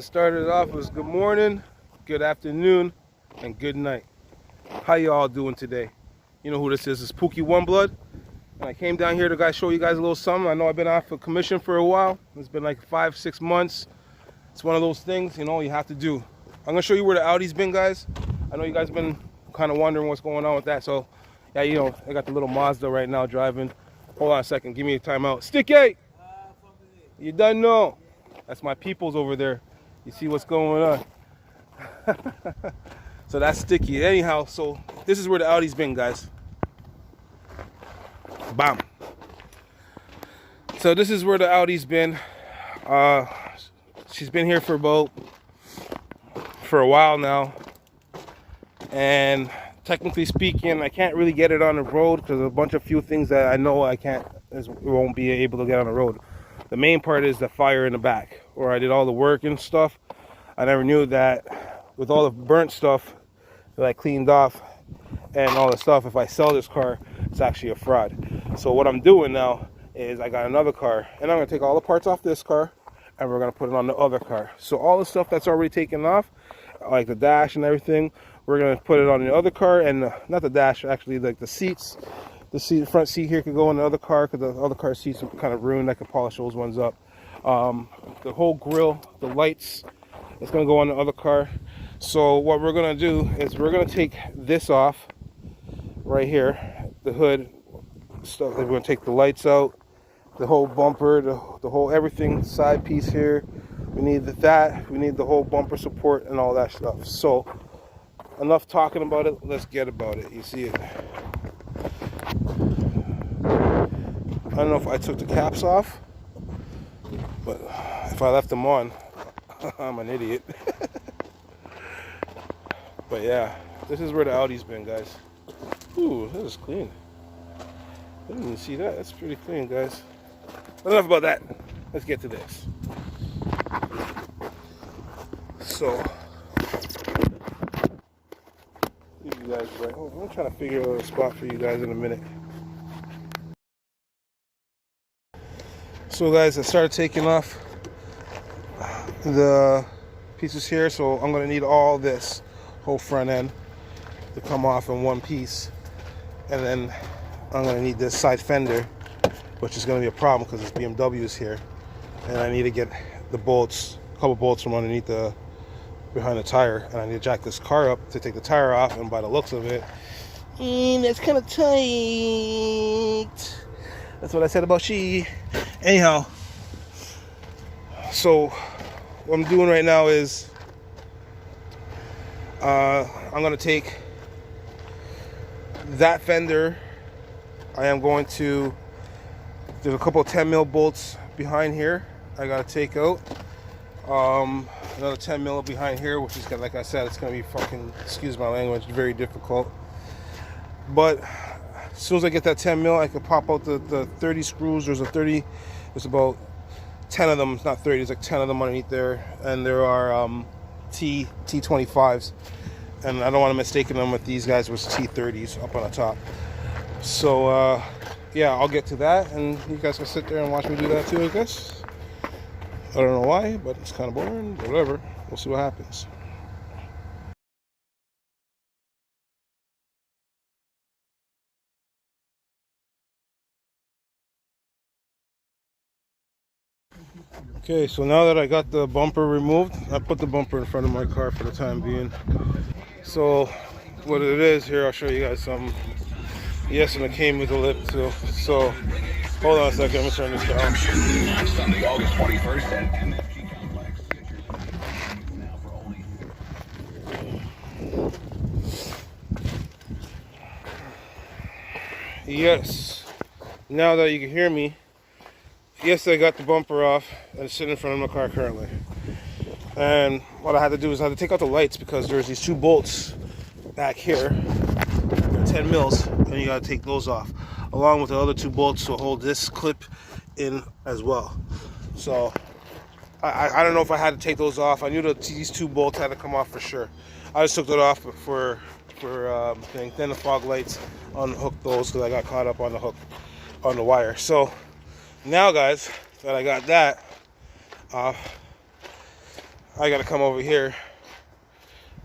to start it off was good morning, good afternoon, and good night. How you all doing today? You know who this is. It's Pookie One Blood. And I came down here to show you guys a little something. I know I've been off of commission for a while. It's been like 5-6 months. It's one of those things, you know, you have to do. I'm going to show you where the Audi's been, guys. I know you guys been kind of wondering what's going on with that. So, yeah, you know, I got the little Mazda right now driving. Hold on a second. Give me a timeout. Sticky! You done know. That's my peoples over there. You see what's going on. So that's Sticky. Anyhow, so this is where the Audi's been, guys. Bam. So this is where the Audi's been. She's been here for a while now. And technically speaking, I can't really get it on the road because a few things that I know won't be able to get on the road. The main part is the fire in the back, where I did all the work and stuff. I never knew that with all the burnt stuff that I cleaned off and all the stuff, if I sell this car, it's actually a fraud. So what I'm doing now is I got another car, and I'm going to take all the parts off this car, and we're going to put it on the other car. So all the stuff that's already taken off, like the dash and everything, we're going to put it on the other car, and not the dash, actually, like the seats. The front seat here could go in the other car because the other car seats are kind of ruined. I can polish those ones up. The whole grill, the lights, it's going to go on the other car. So what we're going to do is we're going to take this off right here, the hood stuff. We're going to take the lights out, the whole bumper, the whole everything, side piece here. We need that. We need the whole bumper support and all that stuff. So enough talking about it. Let's get about it. You see it. I don't know if I took the caps off, but if I left them on, I'm an idiot. But yeah, this is where the Audi's been, guys. Ooh, this is clean. I didn't even see that. That's pretty clean, guys. But enough about that. Let's get to this. So, you guys right. I'm trying to figure out a spot for you guys in a minute. So, guys, I started taking off the pieces here. So I'm going to need all this whole front end to come off in one piece, and then I'm going to need this side fender, which is going to be a problem because it's BMWs here, and I need to get the bolts, a couple bolts from underneath behind the tire, and I need to jack this car up to take the tire off, and by the looks of it, that's kind of tight. That's what I said about she. Anyhow, so what I'm doing right now is I'm going to take that fender. I am going to, there's a couple of 10 mil bolts behind here I got to take out. Another 10 mil behind here, which is, like I said, it's going to be fucking, excuse my language, very difficult. But as soon as I get that 10 mil, I can pop out the 30 screws. There's about 10 of them, not 30, there's like 10 of them underneath there. And there are T25s. And I don't want to mistake them with these guys, which T30s up on the top. So, yeah, I'll get to that, and you guys can sit there and watch me do that too, I guess. I don't know why, but it's kind of boring, but whatever. We'll see what happens. Okay, so now that I got the bumper removed, I put the bumper in front of my car for the time being. So what it is here, I'll show you guys some. Yes, and it came with a lip too. So hold on a second, I'm gonna turn this down. Sunday, August 21st at MFG Complex. Yes, now that you can hear me, yes, I got the bumper off and it's sitting in front of my car currently. And what I had to do is I had to take out the lights because there's these two bolts back here. They're 10 mils, and you gotta take those off, along with the other two bolts to hold this clip in as well. So I don't know if I had to take those off. I knew that these two bolts had to come off for sure. I just took it off for thing. Then the fog lights, unhooked those because I got caught up on the hook on the wire. So now, guys, that I got that off, I gotta come over here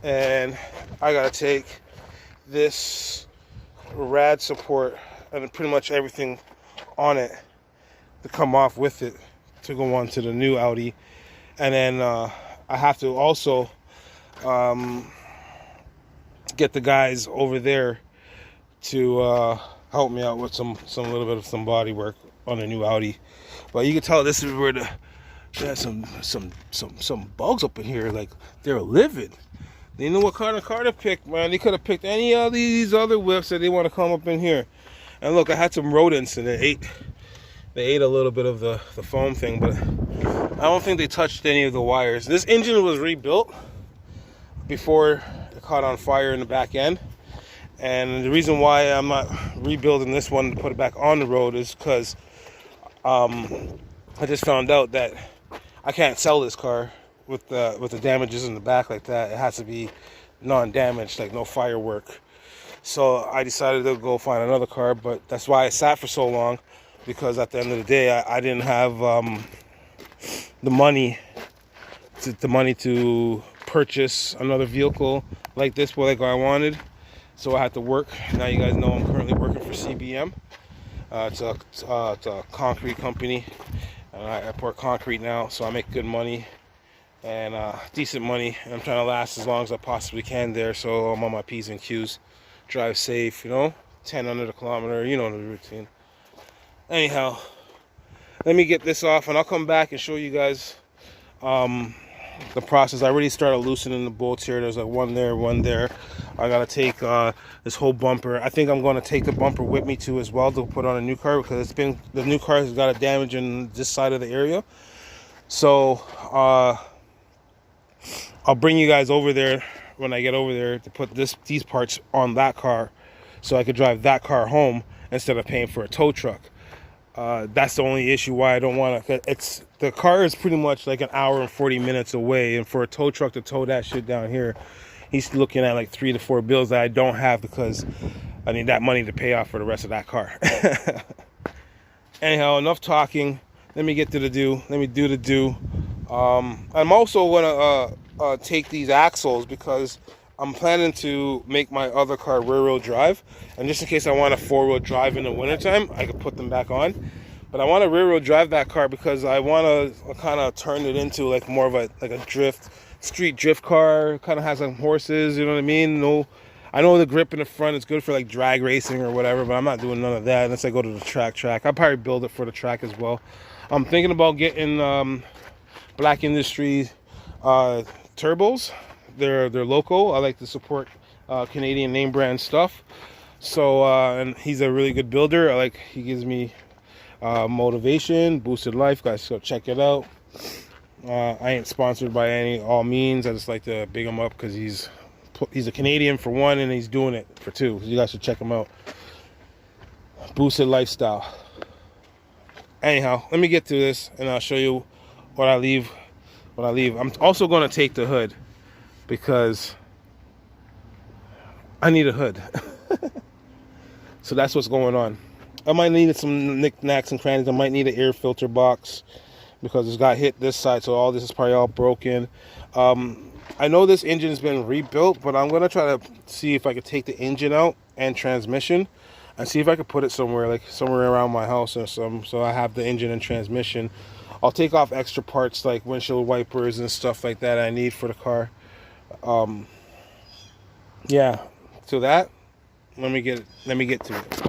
and I gotta take this rad support and pretty much everything on it to come off with it to go on to the new Audi. And then I have to also get the guys over there to help me out with some little bit of some body work on the new Audi. But you can tell this is where there's some bugs up in here, like they're livid. They know what kind of car to pick, man. They could have picked any of these other whips that they want to come up in here. And look, I had some rodents and they ate a little bit of the foam thing, but I don't think they touched any of the wires. This engine was rebuilt before it caught on fire in the back end. And the reason why I'm not rebuilding this one to put it back on the road is because I just found out that I can't sell this car with the damages in the back like that. It has to be non-damaged, like no firework. So I decided to go find another car, but that's why I sat for so long, because at the end of the day I didn't have the money to purchase another vehicle like this, like I wanted. So I had to work. Now you guys know I'm currently working for CBM. It's a concrete company, and I pour concrete now, so I make good money and decent money. And I'm trying to last as long as I possibly can there, so I'm on my P's and Q's. Drive safe, you know, 10 under the kilometer, you know the routine. Anyhow, let me get this off and I'll come back and show you guys the process. I already started loosening the bolts here. There's like one there. I gotta take this whole bumper. I think I'm gonna take the bumper with me too as well to put on a new car, because the new car has got a damage in this side of the area. So I'll bring you guys over there when I get over there to put these parts on that car, so I could drive that car home instead of paying for a tow truck. That's the only issue why I don't want to. The car is pretty much like an hour and 40 minutes away, and for a tow truck to tow that shit down here, he's looking at like 3 to 4 bills that I don't have, because I need that money to pay off for the rest of that car. Anyhow, enough talking. Let me get to the do. Let me do the do. I'm also gonna take these axles, because I'm planning to make my other car rear-wheel drive, and just in case I want a 4-wheel drive in the wintertime, I could put them back on. But I want to rear-wheel drive that car because I want to kind of turn it into like more of a street drift car. Kind of has some horses, you know what I mean? No, I know the grip in the front is good for like drag racing or whatever, but I'm not doing none of that unless I go to the track. I'll probably build it for the track as well. I'm thinking about getting Black Industry turbos. They're local. I like to support Canadian name brand stuff. So and he's a really good builder. He gives me motivation, boosted life. Guys, go check it out. I ain't sponsored by all means. I just like to big him up because he's a Canadian for one, and he's doing it for two. You guys should check him out. Boosted lifestyle. Anyhow, let me get to this and I'll show you what I leave. I'm also going to take the hood, because I need a hood. So that's what's going on. I might need some knickknacks and crannies. I might need an air filter box, because it's got hit this side, so all this is probably all broken. I know this engine has been rebuilt, but I'm going to try to see if I could take the engine out and transmission and see if I could put it somewhere around my house or something, so I have the engine and transmission. I'll take off extra parts like windshield wipers and stuff like that I need for the car. Yeah, so that, let me get to it.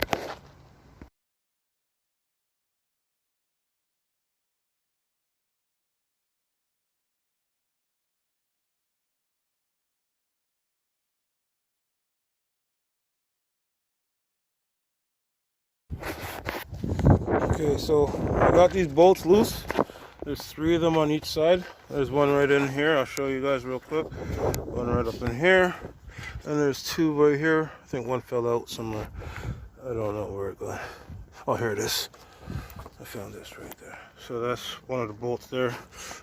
Okay, so I got these bolts loose. There's 3 of them on each side. There's one right in here. I'll show you guys real quick. One right up in here. And there's 2 right here. I think one fell out somewhere. I don't know where it got. Oh, here it is. I found this right there. So that's one of the bolts there.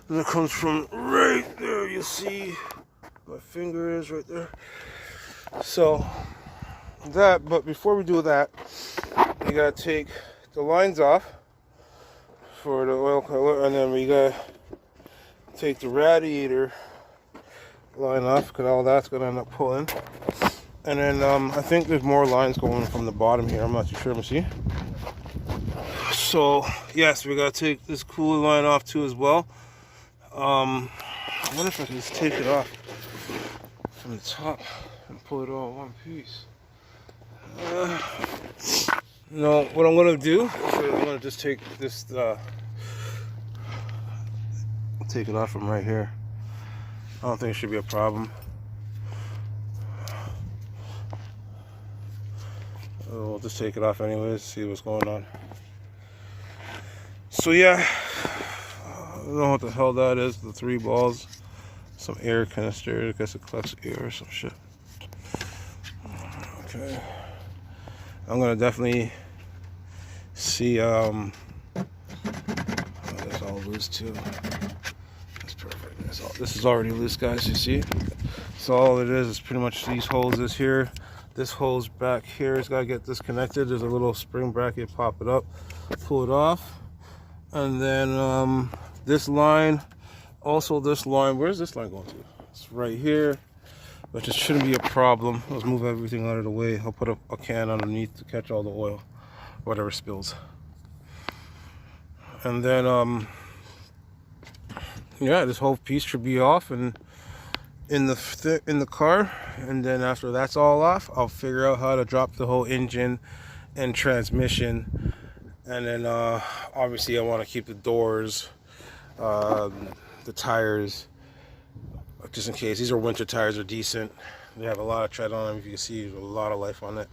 And it comes from right there. You see my finger is right there. So that, but before we do that, you gotta take the lines off for the oil color, and then we gotta take the radiator line off, because all that's going to end up pulling. And then I think there's more lines going from the bottom here. I'm not too sure. Let me see. So yes, we got to take this cooler line off too as well. I wonder if I can just take it off from the top and pull it all in one piece. No, what I'm going to do is I'm going to just take this, take it off from right here. I don't think it should be a problem. We'll just take it off anyways, see what's going on. So yeah, I don't know what the hell that is, the 3 balls. Some air canister, I guess it collects air or some shit. Okay. I'm gonna definitely see, oh, that's all loose too. That's perfect. This is already loose, guys, you see? So all it is pretty much these holes here. This hole's back here, it's gotta get disconnected. There's a little spring bracket, pop it up, pull it off. And then this line, also this line, where's this line going to? It's right here, but it shouldn't be a problem. Let's move everything out of the way. I'll put a can underneath to catch all the oil, whatever spills. And then, yeah, this whole piece should be off and in the car. And then after that's all off, I'll figure out how to drop the whole engine and transmission. And then obviously I want to keep the doors, the tires, just in case. These are winter tires, are decent. They have a lot of tread on them. If you can see, there's a lot of life on it.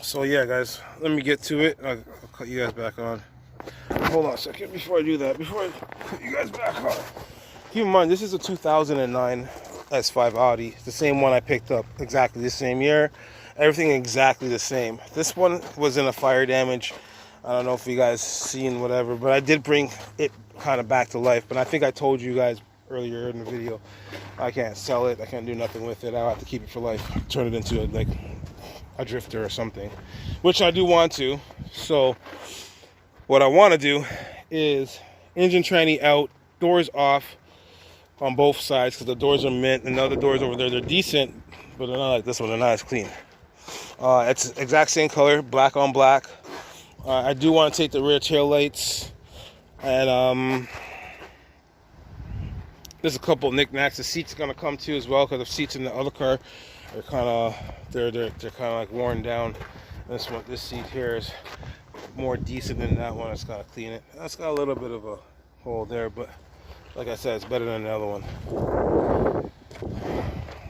So yeah, guys, let me get to it. I'll cut you guys back on. Hold on a second before I do that. Before I put you guys back on, keep in mind this is a 2009 S5 Audi, the same one I picked up exactly the same year. Everything exactly the same. This one was in a fire damage. I don't know if you guys seen whatever, but I did bring it kind of back to life. But I think I told you guys earlier in the video, I can't sell it. I can't do nothing with it. I'll have to keep it for life. Turn it into like a drifter or something, which I do want to. So what I want to do is engine tranny out, doors off on both sides, because the doors are mint, and the other doors over there, they're decent, but they're not like this one. They're not as clean. It's exact same color, black on black. I do want to take the rear tail lights, and there's a couple knickknacks. The seats are gonna come too as well, because the seats in the other car are kind of they're kind of like worn down. This seat here is more decent than that one. It's gotta clean it. That's got a little bit of a hole there, but like I said, it's better than the other one.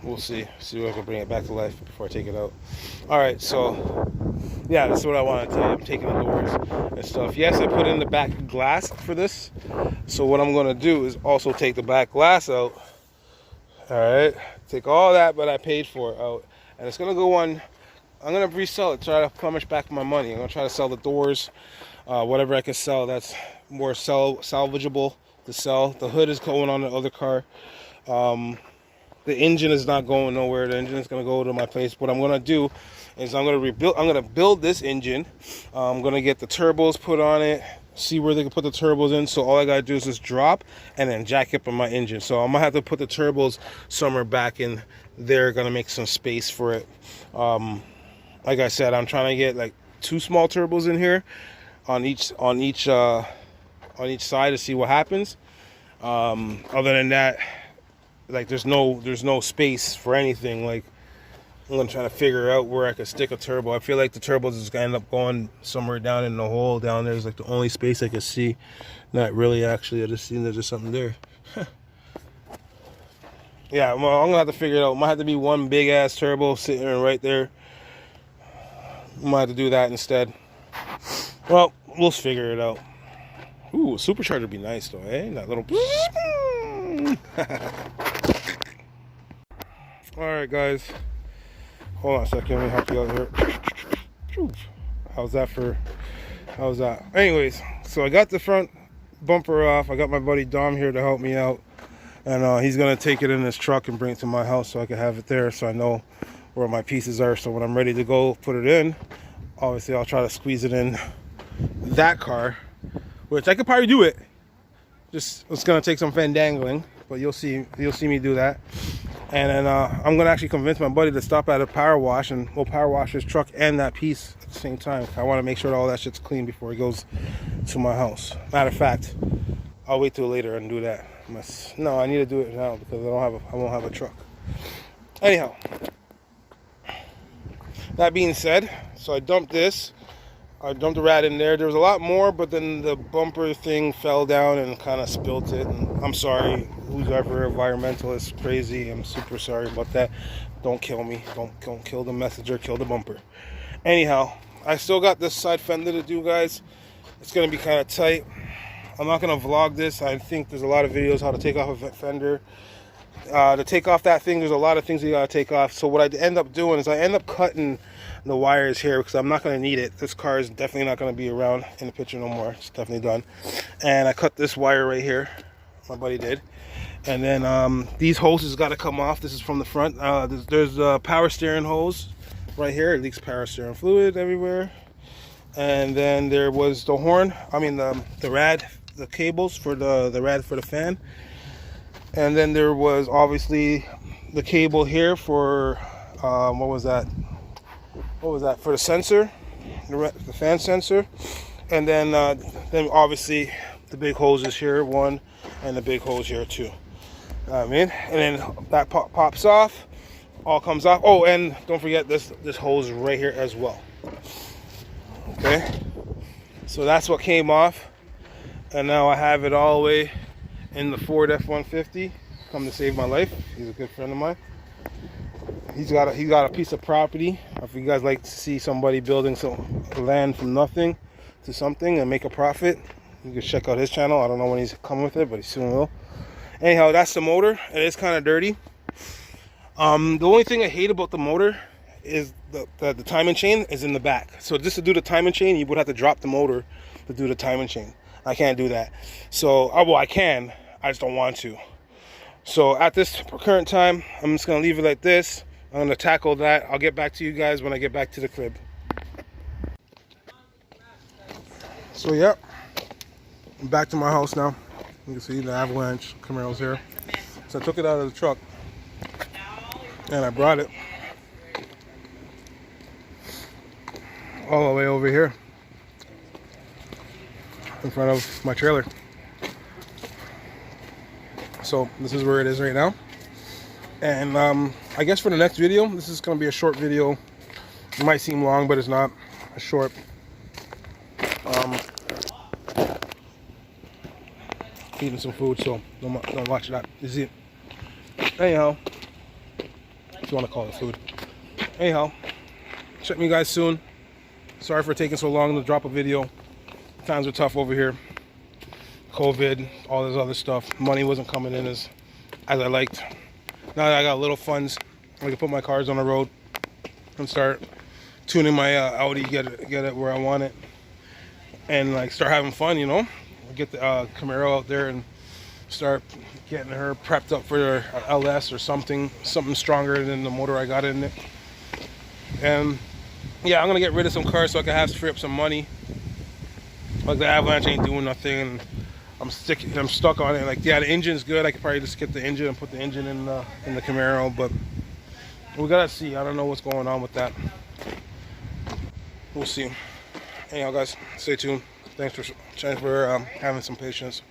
We'll see if I can bring it back to life before I take it out. All right, so yeah, that's what I want to tell you. I'm taking the doors and stuff. Yes, I put in the back glass for this. So what I'm gonna do is also take the back glass out. All right, take all that, but I paid for it out, and it's gonna go on. I'm gonna resell it, try to plumage back my money. I'm gonna try to sell the doors, whatever I can sell that's more salvageable to sell. The hood is going on the other car. The engine is not going nowhere. The engine is gonna go to my place. What I'm gonna do is I'm gonna build this engine. I'm gonna get the turbos put on it, see where they can put the turbos in. So all I gotta do is just drop and then jack up on my engine. So I'm gonna have to put the turbos somewhere back in there. Gonna make some space for it. Like I said, I'm trying to get like 2 small turbos in here on each side to see what happens. Other than that, like there's no space for anything. Like I'm gonna try to figure out where I could stick a turbo. I feel like the turbos is gonna end up going somewhere down in the hole down there. Is like the only space I can see. Not really, actually. I just seen there's just something there. Yeah, well, I'm gonna have to figure it out. Might have to be one big ass turbo sitting right there. Might have to do that instead. Well, we'll figure it out. Ooh, a supercharger would be nice though, eh? That little. Alright guys, hold on a second, let me help you out here. How's that? Anyways, so I got the front bumper off. I got my buddy Dom here to help me out, and he's gonna take it in his truck and bring it to my house so I can have it there, so I know where my pieces are. So when I'm ready to go put it in, obviously I'll try to squeeze it in that car, which I could probably do it. Just it's gonna take some fandangling, but you'll see me do that. And then I'm gonna actually convince my buddy to stop at a power wash, and we'll power wash his truck and that piece at the same time. I want to make sure all that shit's clean before he goes to my house. Matter of fact, I'll wait till later and do that. No, I need to do it now because I won't have a truck. Anyhow, that being said, so I dumped this. I dumped the rat in there. There was a lot more, but then the bumper thing fell down and kind of spilt it. And I'm sorry, whoever environmentalist crazy. I'm super sorry about that. Don't kill me. Don't kill the messenger. Kill the bumper. Anyhow, I still got this side fender to do, guys. It's gonna be kind of tight. I'm not gonna vlog this. I think there's a lot of videos how to take off a fender. To take off that thing, there's a lot of things you gotta take off. So what I end up doing is I end up cutting the wires here because I'm not going to need it. This car is definitely not going to be around in the picture no more. It's definitely done. And I cut this wire right here. My buddy did. And then these hoses got to come off. This is from the front. There's a power steering hose right here. It leaks power steering fluid everywhere. And then there was the horn. I mean the rad, the cables for the rad for the fan. And then there was obviously the cable here for what was that for the sensor, the fan sensor. And then obviously the big hoses here, one, and the big hose here too. I mean, and then that pops off, all comes off. Oh, and don't forget this hose right here as well. Okay, so that's what came off, and now I have it all the way in the Ford F-150. Come to save my life. He's a good friend of mine. He's got a piece of property. If you guys like to see somebody building some land from nothing to something and make a profit, you can check out his channel. I don't know when he's coming with it, but he soon will. Anyhow, that's the motor. It is kind of dirty. The only thing I hate about the motor is the timing chain is in the back. So just to do the timing chain, you would have to drop the motor to do the timing chain. I can't do that. So, well, I can. I just don't want to. So at this current time, I'm just going to leave it like this. I'm going to tackle that. I'll get back to you guys when I get back to the crib. So, yeah. I'm back to my house now. You can see the Avalanche Camaro's here. So I took it out of the truck. And I brought it all the way over here in front of my trailer. So this is where it is right now. And I guess for the next video, this is going to be a short video. It might seem long, but it's not. A short. Eating some food, so don't watch that. This is it. Anyhow, if you want to call it food. Anyhow, check me guys soon. Sorry for taking so long to drop a video. Times are tough over here. COVID, all this other stuff. Money wasn't coming in as I liked. Now that I got little funds, I can put my cars on the road and start tuning my Audi, get it where I want it, and like start having fun, you know. Get the Camaro out there and start getting her prepped up for an LS or something stronger than the motor I got in it. And yeah, I'm gonna get rid of some cars so I can have free up some money. Like the Avalanche ain't doing nothing, and I'm stuck on it. Like, yeah, the engine's good. I could probably just get the engine and put the engine in the Camaro, but we gotta see. I don't know what's going on with that. We'll see. Anyhow, guys, stay tuned. Thanks for having some patience.